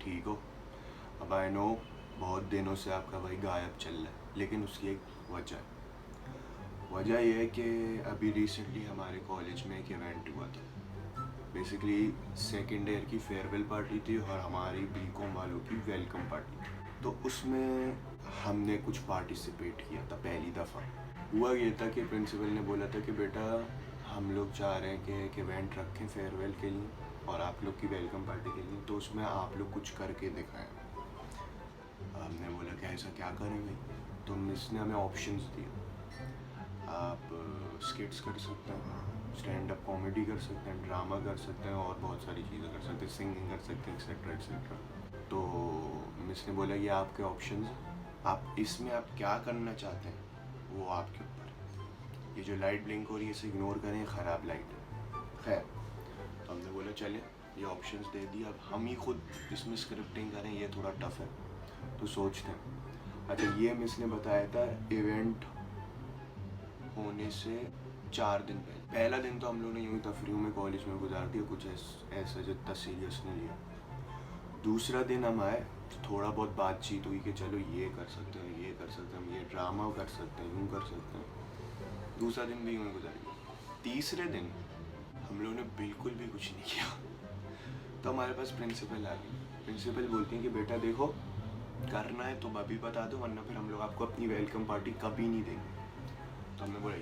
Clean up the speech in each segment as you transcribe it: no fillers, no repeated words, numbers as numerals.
ठीक हो। अब आई नो बहुत दिनों से आपका भाई गायब चल रहा है, लेकिन उसकी एक वजह यह है कि अभी रिसेंटली हमारे कॉलेज में एक इवेंट हुआ था। बेसिकली सेकेंड ईयर की फेयरवेल पार्टी थी और हमारी बीकॉम वालों की वेलकम पार्टी। तो उसमें हमने कुछ पार्टिसिपेट किया था पहली दफ़ा। हुआ ये था कि प्रिंसिपल ने बोला था कि बेटा हम लोग चाह रहे हैं कि एक इवेंट रखें फेयरवेल के लिए और आप लोग की वेलकम पार्टी के लिए, तो उसमें आप लोग कुछ करके दिखाएं। हमने बोला कि ऐसा क्या करें भाई, तो इसने हमें ऑप्शंस दिए। आप स्किट्स कर सकते हैं, स्टैंड अप कॉमेडी कर सकते हैं, ड्रामा कर सकते हैं और बहुत सारी चीज़ें कर सकते हैं, सिंगिंग कर सकते हैं, एक्सेट्रा एक्सेट्रा। तो मिस ने बोला ये आपके ऑप्शंस हैं, आप इसमें आप क्या करना चाहते हैं वो आपके ऊपर है। ये जो लाइट ब्लिंक हो रही है इसे इग्नोर करें, ख़राब लाइट है। खैर, तो हमने बोला चलें ये ऑप्शंस दे दिए, अब हम ही खुद इसमें स्क्रिप्टिंग करें, ये थोड़ा टफ है, तो सोचते हैं। अच्छा, ये मिस ने बताया था इवेंट होने से 4 दिन पहले। पहला दिन तो हम लोगों ने यूँ ही तफरीह में कॉलेज में गुजार दिया, कुछ ऐसा जितना सीरियस नहीं लिया। दूसरा दिन हम आए तो थोड़ा बहुत बातचीत हुई कि चलो ये कर सकते हैं, ये कर सकते हैं, हम ये ड्रामा कर सकते हैं, यूँ कर सकते हैं। दूसरा दिन भी यूँ ही गुजार गया। तीसरे दिन हम लोगों ने बिल्कुल भी कुछ नहीं किया। तो हमारे पास प्रिंसिपल आ गई। प्रिंसिपल बोलती हैं कि बेटा देखो करना है तो अभी बता दो, वरना फिर हम लोग आपको अपनी वेलकम पार्टी कभी नहीं देंगे। तो हमने बोला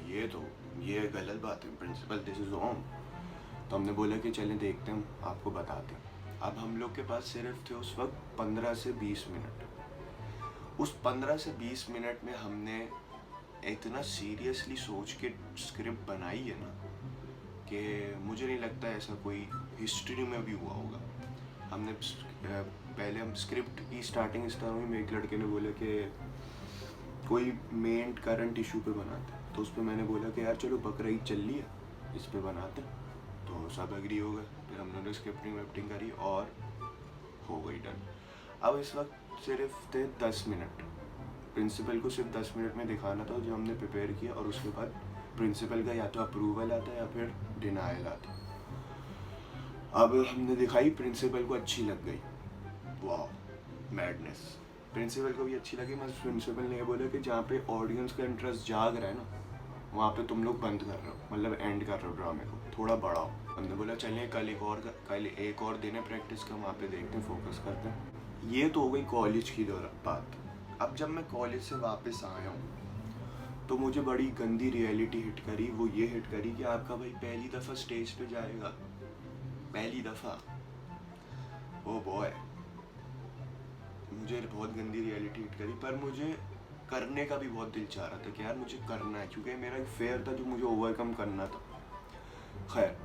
ये गलत बात है प्रिंसिपल, दिस इज़ रॉन्ग। तो हमने बोला कि चलें देखते हैं, हम आपको बताते हैं। अब हम लोग के पास सिर्फ थे उस वक्त 15 से 20 मिनट। उस 15 से 20 मिनट में हमने इतना सीरियसली सोच के स्क्रिप्ट बनाई है ना कि मुझे नहीं लगता ऐसा कोई हिस्ट्री में भी हुआ होगा। हमने पहले हम स्क्रिप्ट की स्टार्टिंग इस तरह में, एक लड़के ने बोला कि कोई मेन करंट इशू पे बनाते हैं, तो उस पर मैंने बोला कि यार चलो बकरा ईद चल रही है, इस पे बनाते हैं। तो सब एग्री हो गए, फिर हम लोगों ने स्क्रिप्टिंग वेप्टिंग करी और हो गई डन। अब इस वक्त सिर्फ थे 10 मिनट। प्रिंसिपल को सिर्फ 10 मिनट में दिखाना था जो हमने प्रिपेयर किया, और उसके बाद प्रिंसिपल का या तो अप्रूवल आता या फिर डिनायल आता। अब हमने दिखाई, प्रिंसिपल को अच्छी लग गई, वाह मैडनेस। प्रिंसिपल को भी अच्छी लगी, मगर प्रिंसिपल ने ये बोला कि जहाँ पे ऑडियंस का इंटरेस्ट जाग रहा है ना, वहाँ पे तुम लोग बंद कर रहे हो, मतलब एंड कर रहे हो ड्रामे को, थोड़ा बढ़ाओ। हमने बोला चलिए कल एक और दिन है प्रैक्टिस का, वहाँ पे देखते हैं, फोकस करते हैं। ये तो हो गई कॉलेज की बात। अब जब मैं कॉलेज से वापस आया हूँ तो मुझे बड़ी गंदी रियलिटी हिट करी। वो ये हिट करी कि आपका भाई पहली दफ़ा स्टेज पे जाएगा, पहली दफ़ा। ओ बॉय, मुझे बहुत गंदी रियलिटी हिट करी, पर मुझे करने का भी बहुत दिल चाह रहा था कि यार मुझे करना है, क्योंकि मेरा एक फेयर था जो मुझे ओवरकम करना था। खैर,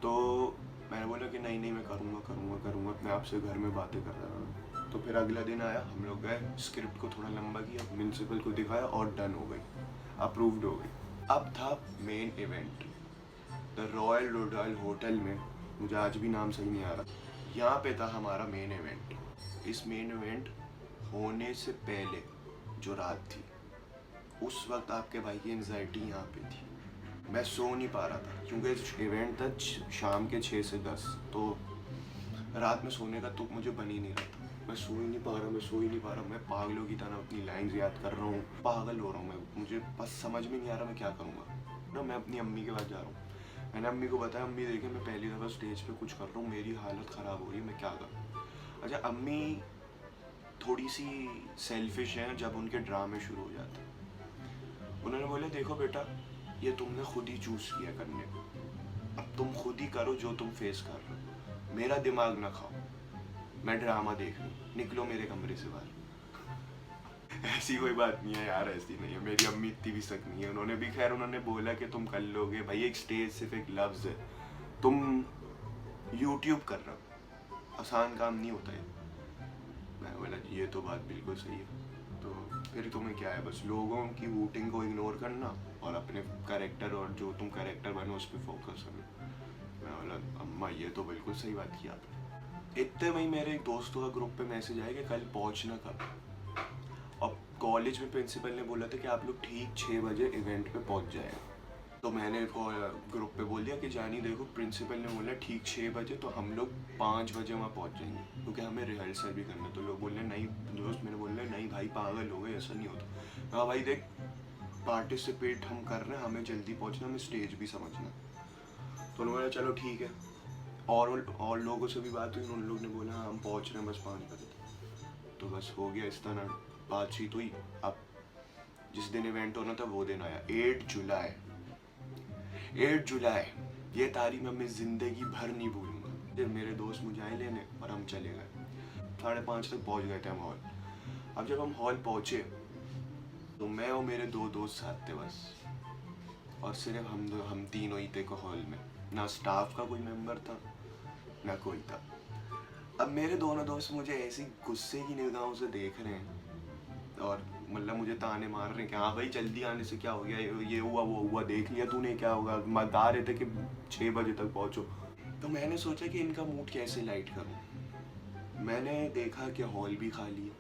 तो मैंने बोला कि नहीं मैं करूँगा। अपने आप से घर में बातें कर रहा था। तो फिर अगला दिन आया, हम लोग गए, स्क्रिप्ट को थोड़ा लंबा किया, प्रिंसिपल को दिखाया और डन हो गई, अप्रूव्ड हो गई। अब था मेन इवेंट, द रॉयल रोडल होटल में, मुझे आज भी नाम सही नहीं आ रहा, यहाँ पे था हमारा मेन इवेंट। इस मेन इवेंट होने से पहले जो रात थी, उस वक्त आपके भाई की एंजाइटी यहाँ पे थी। मैं सो नहीं पा रहा था क्योंकि इवेंट था शाम के 6 से 10, तो रात में सोने का तो मुझे बन ही नहीं रहा था। मैं सो ही नहीं पा रहा। मैं पागलों की तरह अपनी लाइन्स याद कर रहा हूँ, पागल हो रहा हूँ मैं। मुझे बस समझ में नहीं आ रहा मैं क्या करूँगा ना। मैं अपनी अम्मी के पास जा रहा हूँ। मैंने अम्मी को बताया, अम्मी देखे मैं पहली दफ़ा स्टेज पे कुछ कर रहा हूँ, मेरी हालत ख़राब हो रही है, मैं क्या करूँ। अच्छा, अम्मी थोड़ी सी सेल्फिश हैं जब उनके ड्रामे शुरू हो जाते हैं। उन्होंने बोला देखो बेटा, ये तुमने खुद ही चूज़ किया करने को, अब तुम खुद ही करो जो तुम फेस कर रहे हो, मेरा दिमाग ना खाओ, मैं ड्रामा देख लूँ, निकलो मेरे कमरे से बाहर। ऐसी कोई बात नहीं है यार, ऐसी नहीं है, मेरी अम्मी इतनी भी सख्त नहीं है। उन्होंने भी खैर उन्होंने बोला कि तुम कर लोगे भाई, एक स्टेज सिर्फ एक लफ्ज़ है, तुम यूट्यूब कर रहे हो, आसान काम नहीं होता है। मैं बोला ये तो बात बिल्कुल सही है, तो फिर तुम्हें क्या है, बस लोगों की वोटिंग को इग्नोर करना और अपने कैरेक्टर और जो तुम कैरेक्टर बनो उस पर फोकस करना। मैं बोला अम्मा ये तो बिल्कुल सही बात की आपने। इतने में मेरे एक दोस्तों का ग्रुप पे मैसेज आया कि कल पहुंचना कब। और कॉलेज में प्रिंसिपल ने बोला था कि आप लोग ठीक 6 बजे इवेंट पे पहुंच जाएगा। तो मैंने ग्रुप पे बोल दिया कि जानी देखो प्रिंसिपल ने बोला ठीक 6 बजे, तो हम लोग 5 बजे वहाँ पहुँच जाएंगे क्योंकि हमें रिहर्सल भी करना। तो लोग बोल रहे नहीं, दोस्त मेरे बोल रहे नहीं भाई पागल हो गए, ऐसा नहीं होता। हाँ भाई देख, पार्टिसिपेट हम कर रहे हैं, हमें जल्दी पहुँचना, हमें स्टेज भी समझना। तो उन्होंने बोला चलो ठीक है, और लोगों से भी बात हुई, उन लोग ने बोला हम पहुँच रहे हैं बस 5 बजे तक। तो बस हो गया, इस तरह बातचीत हुई। अब जिस दिन इवेंट होना था वो दिन आया, 8 जुलाई। ये तारीख मैं अपनी ज़िंदगी भर नहीं भूलूंगा। फिर मेरे दोस्त मुझे आए लेने और हम चले गए। 5:30 तक पहुंच गए थे हम हॉल। अब जब हम हॉल पहुंचे तो मैं और मेरे 2 दोस्त साथ थे बस, और सिर्फ हम तीनों ही थे हॉल में। ना स्टाफ का कोई मेंबर था ना कोई था। अब मेरे दोनों दोस्त मुझे ऐसी गुस्से की निगाहों से देख रहे हैं और मतलब मुझे ताने मार रहे हैं कि हाँ भाई जल्दी आने से क्या हो गया, ये हुआ वो हुआ, देख लिया तूने क्या होगा, बता रहे थे कि 6 बजे तक पहुँचो। तो मैंने सोचा कि इनका मूड कैसे लाइट करूँ। मैंने देखा कि हॉल भी खाली है,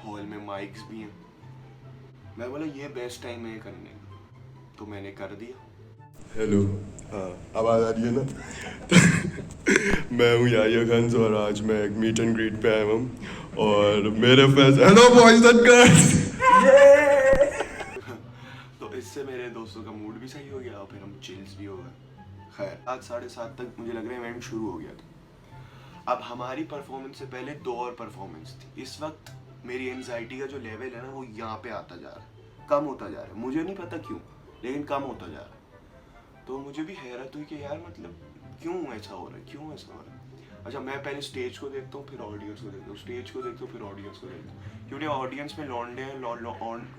हॉल में माइक्स भी हैं। मैं बोला ये बेस्ट टाइम है करने का, तो मैंने कर दिया। हेलो, हाँ आवाज़ आ रही है ना? मैं हूँ याहिया खान और आज मैं एक मीट एंड ग्रीट पे आया हूँ और मेरे fans, hello boys and girls. तो इससे मेरे दोस्तों का मूड भी सही हो गया और फिर हम चिल्स भी हो गए। खैर आज 7:30 तक मुझे लग रहा है इवेंट शुरू हो गया था। अब हमारी परफॉर्मेंस से पहले 2 और परफॉर्मेंस थी। इस वक्त मेरी एंजाइटी का जो लेवल है ना वो यहाँ पे आता जा रहा है, कम होता जा रहा है। मुझे नहीं पता क्यों, लेकिन कम होता जा रहा है। तो मुझे भी हैरत हुई कि यार मतलब क्यों ऐसा हो रहा है, क्यों ऐसा हो रहा है। अच्छा, मैं पहले स्टेज को देखता हूँ, फिर ऑडियंस को देखता हूँ, स्टेज को देखता हूँ, फिर ऑडियंस को देखता हूँ, क्योंकि ऑडियंस में लौंडे हैं,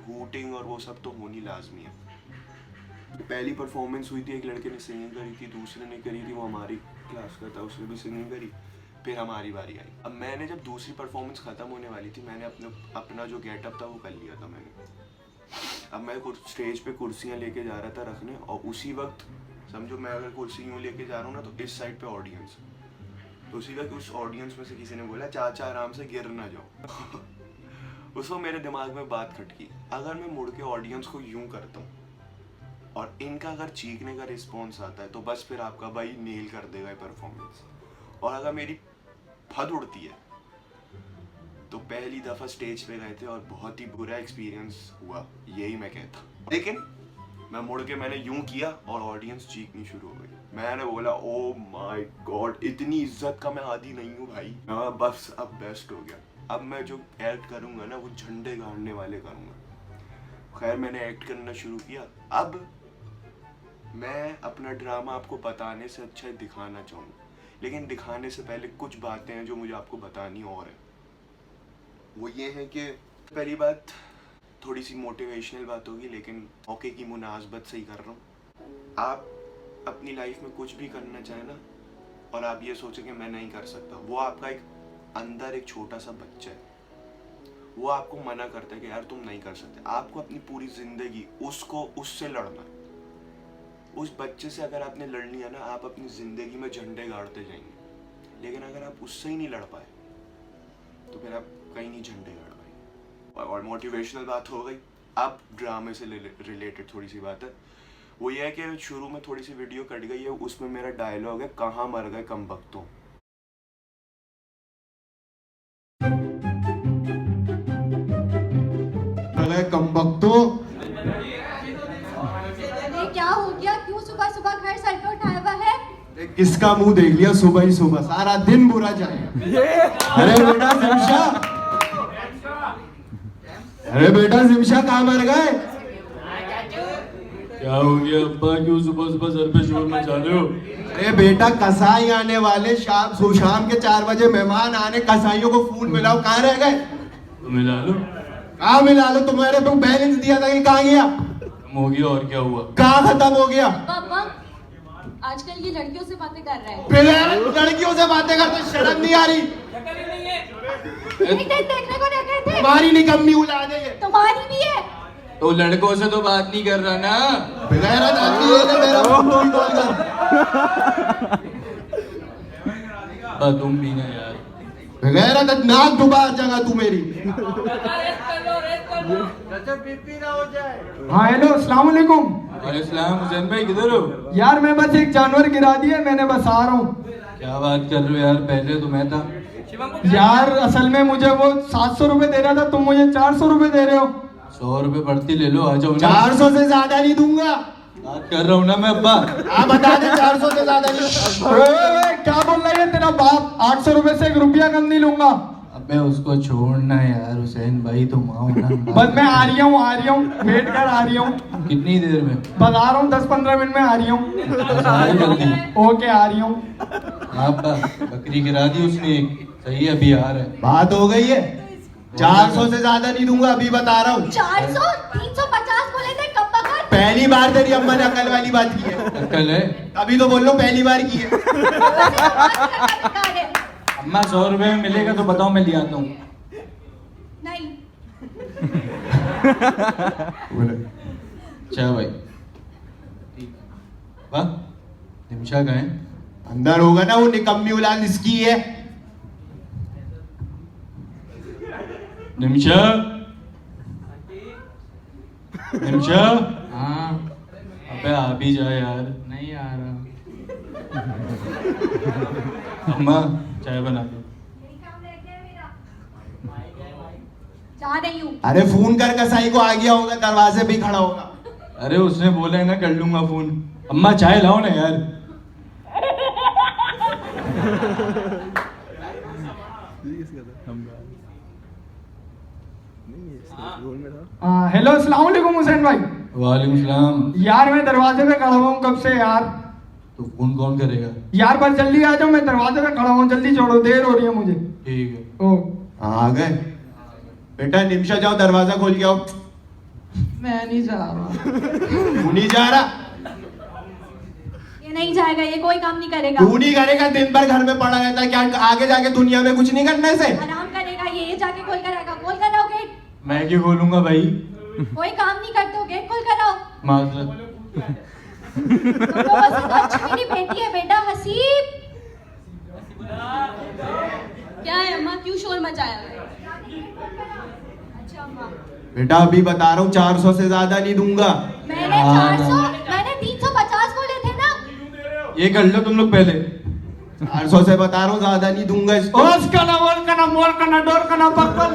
हूटिंग और वो सब तो होनी लाजमी है। पहली परफॉर्मेंस हुई थी, एक लड़के ने सिंगिंग करी थी, दूसरे ने करी थी, वो हमारी क्लास का था, उसने भी सिंगिंग करी। फिर हमारी बारी आई। अब मैंने जब दूसरी परफॉर्मेंस ख़त्म होने वाली थी, मैंने अपना जो गेटअप था वो कर लिया था मैंने। अब मैं स्टेज पे कुर्सियाँ लेके जा रहा था रखने, और उसी वक्त समझो मैं अगर कुर्सी यूँ लेके जा रहा हूँ ना तो इस साइड पे ऑडियंस, तो उसी वक्त उस ऑडियंस में से किसी ने बोला चाचा आराम से गिर ना जाओ। उस वक्त मेरे दिमाग में बात खटकी, अगर मैं मुड़ के ऑडियंस को यूं करता हूँ और इनका अगर चीखने का रिस्पॉन्स आता है तो बस फिर आपका भाई नेल कर देगा ये परफॉर्मेंस। और अगर मेरी फद उड़ती है तो पहली दफ़ा स्टेज पे गए थे और बहुत ही बुरा एक्सपीरियंस हुआ, यही मैं कहता। लेकिन मैं मुड़ के मैंने यूं किया और ऑडियंस चीखनी शुरू हो गई। मैंने बोला ओ माय गॉड, इतनी इज्जत का मैं आदी नहीं हूँ भाई। मैं बस अब बेस्ट हो गया। अब मैं जो एक्ट करूँगा ना वो झंडे गाड़ने वाले करूँगा। खैर मैंने एक्ट करना शुरू किया। अब मैं अपना ड्रामा आपको बताने से अच्छा दिखाना चाहूँगा, लेकिन दिखाने से पहले कुछ बातें हैं जो मुझे आपको बतानी और है। वो ये है कि पहली बात थोड़ी सी मोटिवेशनल बात होगी, लेकिन मौके की मुनासबत से ही कर रहा हूँ। आप अपनी लाइफ में कुछ भी करना चाहें ना और आप ये सोचें कि मैं नहीं कर सकता, वो आपका एक अंदर एक छोटा सा बच्चा है, वो आपको मना करता है कि यार तुम नहीं कर सकते। आपको अपनी पूरी जिंदगी उससे लड़ना है। उस बच्चे से अगर आपने लड़ लिया ना, आप अपनी जिंदगी में झंडे गाड़ते जाएंगे। लेकिन अगर आप उससे ही नहीं लड़ पाए तो फिर आप कहीं नहीं झंडे गाड़ पाएंगे। और मोटिवेशनल बात हो गई। अब ड्रामे से रिलेटेड थोड़ी सी बात है। वो ये है कि शुरू में थोड़ी सी वीडियो कट गई है, उसमें मेरा डायलॉग है कहाँ मर गए कमबख्तों। कमबख्तों, क्या हो गया? क्यों सुबह सुबह घर सर पे उठाया हुआ है? किसका मुंह देख लिया सुबह ही सुबह, सारा दिन बुरा जाए। अरे बेटा जिमशा, अरे बेटा जिमशा कहाँ मर गए? क्या हो गया अब्बा, क्यों सुबह सुबह सर पे शोर मचा रहे हो? अरे बेटा कसाई आने वाले, शाम के 4 बजे मेहमान आने, कसाईयों को फूल मिलाओ, कहाँ रह गए? तो मिला लो। कहाँ मिला लो? तुम्हारे पे बैलेंस दिया था, ये कहाँ गया? हो गया और क्या हुआ? कहाँ खत्म हो गया? पापा आजकल ये लड़कियों से बातें कर रहा है। फिर लड़कियों से बातें करते शर्म नहीं आ रही? देखने को नहीं गए थे? तुम्हारी निकम्मी औलाद है ये। तुम्हारी भी है। तो लड़कों से तो बात नहीं कर रहा ना। बेगैरत आदमी है ना, मेरा मुंह तोड़ कर। तुम भी ना यार, बेगैरत नाक डुबा जगह तू मेरी। हाँ हेलो, अस्सलाम वालेकुम। वालेकुम हुसैन भाई, किधर हो? यार मैं बस एक जानवर गिरा दिया, मैंने बस आ रहा हूँ। क्या बात कर रहे हो यार, पहले तो मैं था। यार असल में मुझे वो 700 रुपए दे रहा था, तुम मुझे 400 रुपए दे रहे हो। 100 रुपए बढ़ती ले लो, आ जाओ ना। 400 से ज्यादा नहीं दूंगा। बात कर रहा हूँ ना मैं अब्बा। आप बता दे 400 से ज्यादा नहीं। ओए, क्या बोल रहा है तेरा बाप? 800 रुपए से 1 रुपया कम नहीं लूंगा। अबे उसको छोड़ना यार हुसैन भाई, तुम आओ ना। बस मैं आ रही हूँ, वेट कर, आ रही हूँ। कितनी देर में? बता रहा हूँ 10-15 मिनट में आ रही हूँ। बस आ जल्दी। ओके, आ रही हूँ। अब्बा बकरी गिरा दी उसने एक, सही है, अभी आ रहा है। बात हो गई है। 400 से ज्यादा नहीं दूंगा, अभी बता रहा हूँ। 400 350 बोले थे, कब पकड़? पहली बार तेरी अम्मा ने अकल वाली बात की है। कल है अभी तो बोल लो पहली बार की है। अम्मा, 100 रुपए में मिलेगा तो बताओ, मैं ले आता हूँ। नहीं। अच्छा भाई, वाह, निमिषा का है? अंदर होगा ना, वो निकम्मी औलाद इसकी है। निमिषा, निमिषा। हाँ। अबे आ भी जा यार। नहीं आ रहा। अम्मा चाय बना दो। जा रही हूँ। अरे फोन कर कसाई को, आ गया होगा, दरवाजे पे ही खड़ा होगा। अरे उसने बोला है ना, कर लूंगा फोन। अम्मा चाय लाओ ना यार। हेलो, अस्सलाम वालेकुम हुसैन भाई। वालेकुम सलाम। यार मैं दरवाजे पे खड़ा हूँ कब से यार। तो फोन कौन करेगा? यार बस जल्दी आ जाओ, मैं दरवाजे पे खड़ा हूँ, जल्दी छोड़ो, देर हो रही है मुझे। ठीक है। ओ, आ गए बेटा, निमिषा जाओ दरवाजा खोल के आओ। मैं नहीं जा रहा। तू नहीं जा रहा? ये नहीं जाएगा, ये कोई काम नहीं करेगा। तू नहीं करेगा, दिन भर घर में पड़ा रहता है, क्या आगे जाके दुनिया में कुछ नहीं करने से? आराम करेगा, ये जाके खोल कर आएगा। खोल कर आओ गेट। मैं क्यों खोलूंगा भाई? कोई काम नहीं करते हो, गेट खोल कर आओ। माजरत। तुमको बस एक अच्छी मेरी बेटी है बेटा, हसीब। क्या है अम्मा, क्यों शोर मचाया? अच्छा अम्मा, बेटा अभी बता रहा हूँ, 400 से ज्यादा नहीं दूंगा। मैंने 400, मैंने 350 बोले थे ना। ये कर लो तुम लोग पहले। 400 से बता रहा हूँ, ज्यादा नहीं दूंगा इसको। ओस का ना, वोल का ना, मोल का ना, डोर का ना, पक्कल।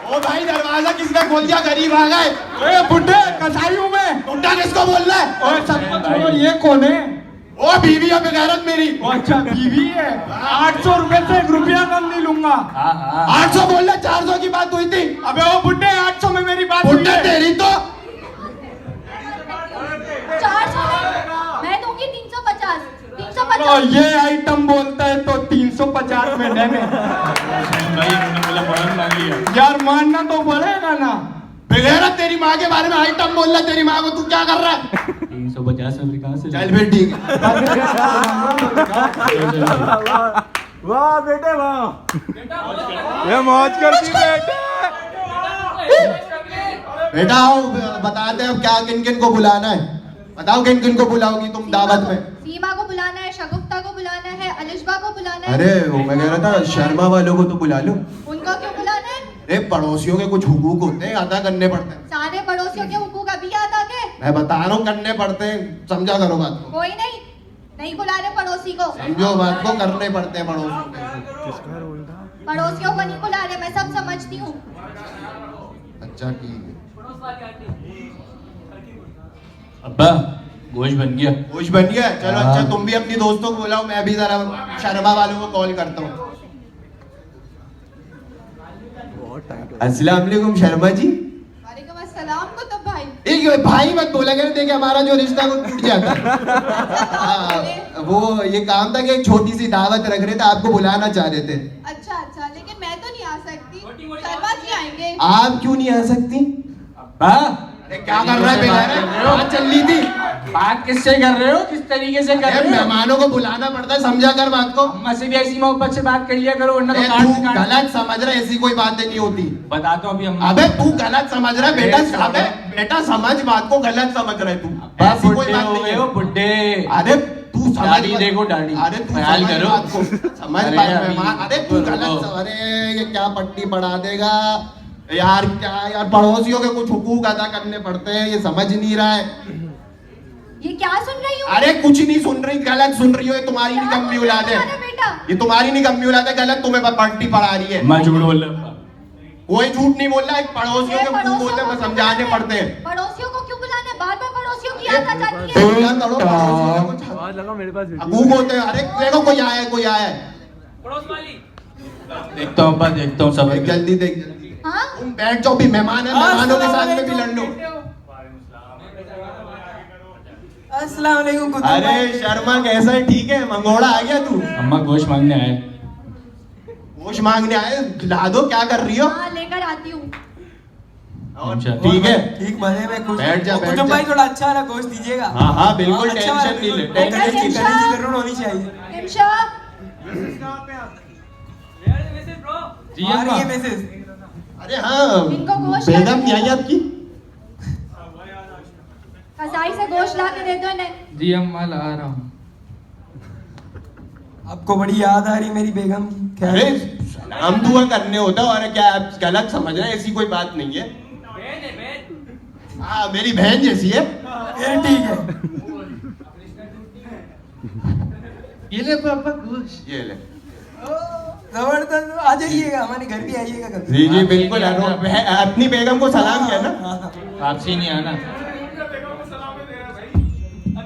ओ भाई, दरवाजा किसने खोल दिया? गरीब आ गए। ओए बुड्ढे, कसाई हूँ मैं। बुड्ढा किसको बोल रहा है? ओए सबको छोड़ो, ये कौन है? ओ बीवी है बेगैरत मेरी। ओ, अच्छा बीवी है। 800 रुपए से 1 रुपया कम नहीं लूंगा। हाँ हाँ। 800 बोल रहा, 400 की बात हुई थी। अबे ओ बुड्ढे, 800 में मेरी बात हुई बुड्ढा है। तेरी तो 400 नहीं, मैं दूंगी 350। तो 350। ये आइटम बोलता है तो 350 में दे में। भाई उन्होंने बोला फौरन मांग लिया। यार मानना तो पड़ेगा ना। बेगैरत, तेरी माँ के बारे में आइटम बोल रहा, तेरी माँ को तू क्या कर रहा है? 350 रुपये कहाँ से? चल फिर ठीक है। वाह बेटे वाह, ये मौज करती बेटे। बेटा आओ, बताते हैं अब क्या किन किन को बुलाना है। बताओ किन किन को बुलाओगी तुम दावत में? सीमा को बुलाना है, शगुफ्ता को बुलाना है, अलिशबा को बुलाना है। अरे वो मैं कह रहा था, शर्मा वालों को तो बुला लो। उनको क्यों बुलाना है? अरे पड़ोसियों के कुछ हुकूक होते हैं, अदा करने पड़ते हैं। सारे पड़ोसियों के हुकूक अभी याद आ गए? मैं बता रहा हूँ, करने पड़ते हैं, समझा करो बात को। कोई नहीं, नहीं बुला रहे पड़ोसी को। समझो बात को, करने पड़ते हैं पड़ोसियों के। पड़ोसियों को नहीं बुला रहे, मैं सब समझती हूँ। अच्छा ठीक है। अब्बा गोश्त बन गया। खुश बन गया? चलो हाँ। अच्छा, तुम भी अपनी दोस्तों को बुलाओ, मैं भी जरा शर्मा वालों को कॉल करता हूँ। अस्सलाम वालेकुम शर्मा जी। वालेकुम अस्सलाम कुतुब भाई। एक भाई मत बोला कर, देखिए हमारा जो रिश्ता वो टूट जाता है। हाँ, वो ये काम था कि एक छोटी सी दावत रख रहे थे, आपको बुलाना चाह रहे थे। अच्छा अच्छा, लेकिन मैं तो नहीं आ सकती, शर्मा जी आएंगे। आप क्यों नहीं आ सकती? अब्बा अरे क्या कर रहा है बेचारा? बात चल रही थी। बात किससे कर रहे हो, किस तरीके से कर अरे रहे हो? मेहमानों को बुलाना पड़ता है, समझा कर बात को। अम्मा से भी ऐसी मोहब्बत से बात कर लिया करो, वरना तो अरे काट तू से काट। गलत समझ रहा है, ऐसी कोई बातें नहीं होती। बताता हूँ अभी अम्मा। अबे तू गलत समझ रहा है बेटा। अरे अबे बेटा समझ बात को, गलत समझ रहा है तू। अब्बा ऐसी कोई बुड्ढे बात हो नहीं गए है। हो, बुड्ढे। अरे तू समझ दाढ़ी बात- देखो, दाढ़ी। अरे तू ख्याल समझ करो। बात को, समझ अरे बात अभी- में। अरे तू गलत रुको। अरे ये क्या पट्टी पढ़ा देगा। यार क्या यार, पड़ोसियों के कुछ हुकूक अदा करने पड़ते हैं, ये समझ नहीं रहा है। ये क्या सुन रही हूँ? अरे कुछ नहीं सुन रही, गलत सुन रही हो, ये तुम्हारी क्या निकम्मी बोल रही औलाद है, है बेटा? ये तुम्हारी निकम्मी औलाद है, गलत तुम्हें पलटी पढ़ा रही है। मैं झूठ बोल रहा हूँ। कोई झूठ नहीं बोल रहा, एक पड़ोसियों ये के हुकूक पड़ोसियों होते हैं, को बस क्यों समझाने बुलाने? पड़ते हैं। पड़ोसियों को क्यों बुलाने? बार बार पड़ोसियों की याद आ जाती है। तो क्या करो, पड़ोसियों के कुछ आवाज लगा मेरे पास हुकूक होते हैं। अरे देखो कोई आया है, कोई आया है। देखता हूँ अब्बा, देखता हूँ सब। देख जल्दी देख जल्दी। हाँ? तुम बैठ जाओ, भी मेहमान है, मेहमानों के साथ में भी लड़ लो। अस्सलाम वालेकुम कुतुब अरे भाई। शर्मा कैसा है, ठीक है? मंगोड़ा आ गया तू? अम्मा गोश्त मांगने आए। गोश्त मांगने आए, खिला दो, क्या कर रही हो? हाँ, लेकर आती हूँ। अच्छा, ठीक है, ठीक मजे में खुश। बैठ जा, और बैठ कुतुब जा। भाई थोड़ा अच्छा वाला गोश्त दीजिएगा। हाँ हाँ बिल्कुल, अच्छा टेंशन वाला, नहीं ले, बिल्कुल। टेंशन कलेजी नहीं। कलेजी जरूर होनी चाहिए। निमिषा, जी आ रही अम्मा। है मैसेज। अरे हाँ, इनको गोश्त बेगम लाके नहीं आई दे दो। आपकी? कसाई से गोश्त ला के दे दो इन्हें। जी अम्मा ला रहा हूँ। आपको बड़ी याद आ रही मेरी बेगम की। अरे खैर, सलाम दुआ करने होता है, और क्या आप गलत समझ रहे हैं? ऐसी कोई बात नहीं है। हाँ मेरी बहन जैसी है। फिर ठीक है। ये ले पापा गोश्त। ये ले। जबरदस्त, आ जाइएगा, हमारे घर भी आइएगा कभी। जी जी बिल्कुल, अपनी बेगम को सलाम किया ना? हाँ, हाँ। आपसे नहीं आना।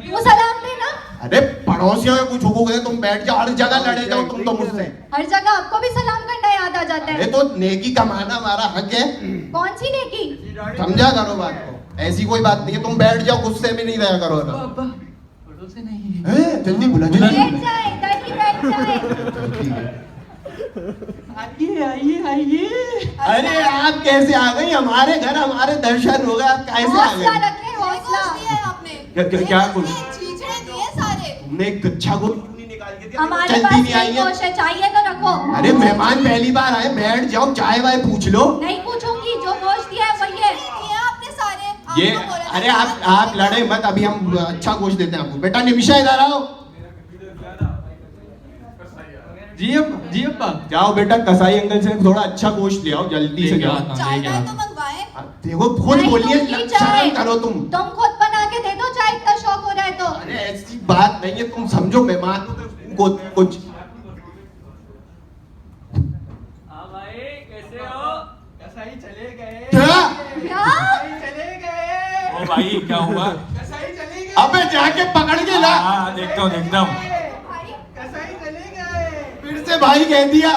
वो सलाम देना। अरे पड़ोसियों के कुछ हुकूक है, तुम बैठ जाओ, हर जगह लड़े जाओ तुम तो मुझसे। हर जगह आपको भी सलाम करना याद आ जाता अरे है। तो नेकी कमाना हमारा हक है, कौन सी नेकी? समझा करो बात को, ऐसी कोई बात नहीं है। तुम बैठ जाओ, गुस्से में नहीं रहा करो ना। पापा पड़ोसे नहीं है। ए, जल्दी बुला जल्दी। बैठ जाए, इधर ही बैठ जाए। आइए आइए आइए। अरे आप कैसे आ गई हमारे घर? हमारे दर्शन हो गए, आप कैसे आ हौसला गए? रखें, हौसला। क्या कुछ? चीज़ें दिए सारे। तुमने एक अच्छा गोश्त क्यों नहीं निकाल के दिया? हमारे जल्दी पास नहीं नहीं आई है। गोश्त है, चाहिए तो रखो। अरे मेहमान पहली बार आए, बैठ जाओ, चाय वाय पूछ लो। नहीं पूछूंगी, जो गोश्त दिया है वही है। आपने सारे। ये अरे आप लड़े मत, अभी हम अच्छा गोश्त देते हैं आपको। बेटा निमिषा इधर आओ। जी अब्बा, जी अब्बा। जाओ बेटा, कसाई अंकल से थोड़ा अच्छा गोश्त ले आओ, जल्दी से लेके जाओ। आता हूँ, लेके आता हूँ। मंगवाए। देखो खुद नहीं बोलिए, दूंगी चाय। शर्म करो तुम। तुम खुद बना के दे दो चाय, इतना शौक हो रहा है तो। अरे ऐसी बात नहीं है, तुम समझो मेहमान को कुछ। क्या? क्या? ओ भाई क्या हुआ? अबे जाके पकड़ के ला। हाँ देखता हूँ देखता हूँ। भाई, फिर से भाई कह दिया।